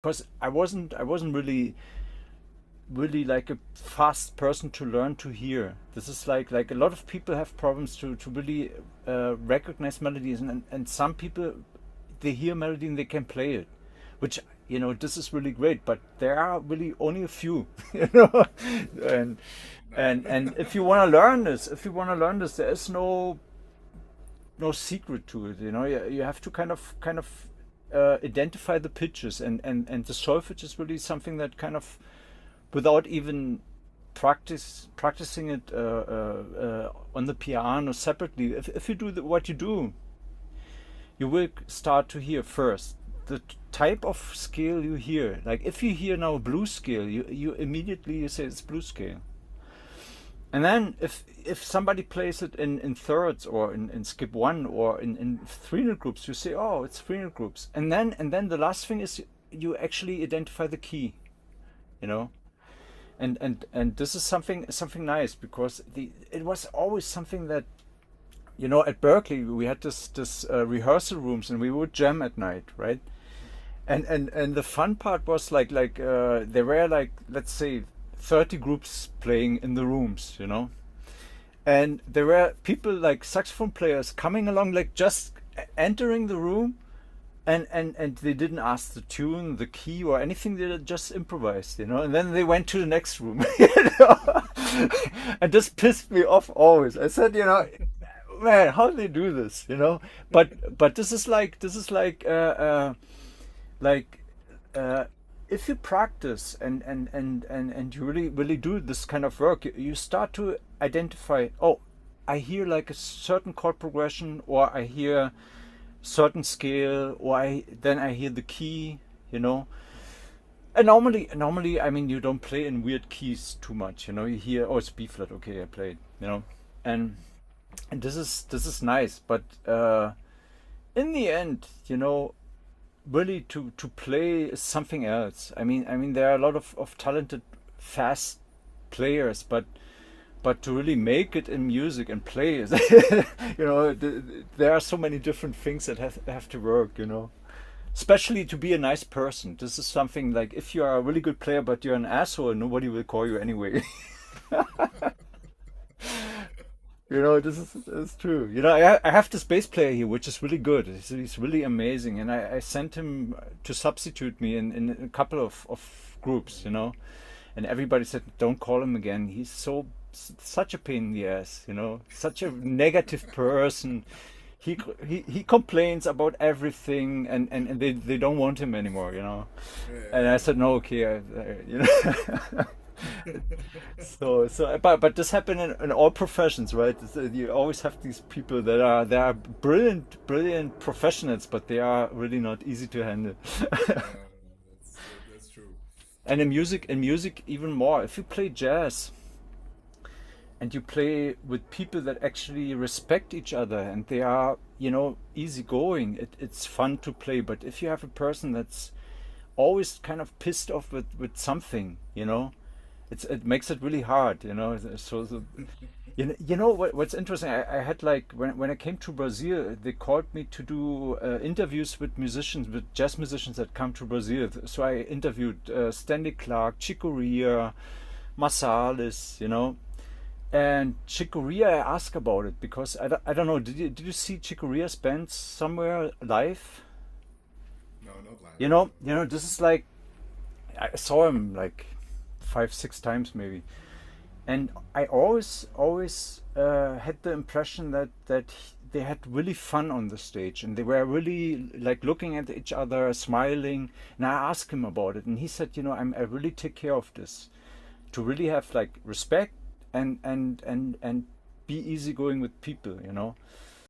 because I wasn't really like a fast person to learn to hear. This is like a lot of people have problems to really recognize melodies, and some people, they hear melody and they can play it, which, this is really great. But there are really only a few, and and if you want to learn this, there is no secret to it. You have to kind of identify the pitches, and the solfege is really something that kind of, without even practicing it on the piano separately. If you do what you do, you will start to hear first the type of scale you hear. Like if you hear now a blues scale, you immediately you say it's blues scale. And then if somebody plays it in thirds, or in skip one, or in 3-note groups, you say, oh, it's 3-note groups. And then the last thing is you actually identify the key, you know. And this is something nice, because it was always something that, at Berkeley we had this rehearsal rooms, and we would jam at night, right? And the fun part was there were, like, let's say 30 groups playing in the rooms, and there were people like saxophone players coming along, like just entering the room, and they didn't ask the tune, the key, or anything. They just improvised, and then they went to the next room. And this pissed me off always. I said, man, how do they do this, but like if you practice, and you really do this kind of work, you start to identify, oh, I hear like a certain chord progression, or I hear certain scale, or then I hear the key, and normally, I mean, you don't play in weird keys too much, you hear, oh, it's B flat, okay, I played, and this is nice. But in the end, really to play is something else. I mean, there are a lot of talented fast players, but to really make it in music and play is, there are so many different things that have to work, especially to be a nice person. This is something like, if you are a really good player but you're an asshole, nobody will call you anyway. This is true. I have this bass player here, which is really good. He's really amazing, and I sent him to substitute me in a couple of groups, and everybody said, "Don't call him again. He's such a pain in the ass, such a negative person. He complains about everything, and they don't want him anymore, And I said, no, okay, but this happened in all professions, right? You always have these people that are brilliant professionals, but they are really not easy to handle. That's true. And in music even more. If you play jazz and you play with people that actually respect each other, and they are, easygoing, it's fun to play. But if you have a person that's always kind of pissed off with something, it makes it really hard, so what's interesting, I had, like, when I came to Brazil, they called me to do interviews with jazz musicians that come to Brazil. So I interviewed Stanley Clarke, Chico Rea, Marsalis, and Chico Rea, I asked about it, because I don't know, did you see Chico Rea's band somewhere live? No, not live. This is like, I saw him like 5, 6 times maybe, and I always had the impression that they had really fun on the stage, and they were really like looking at each other, smiling. And I asked him about it, and he said, I really take care of this, to really have like respect, and be easygoing with people.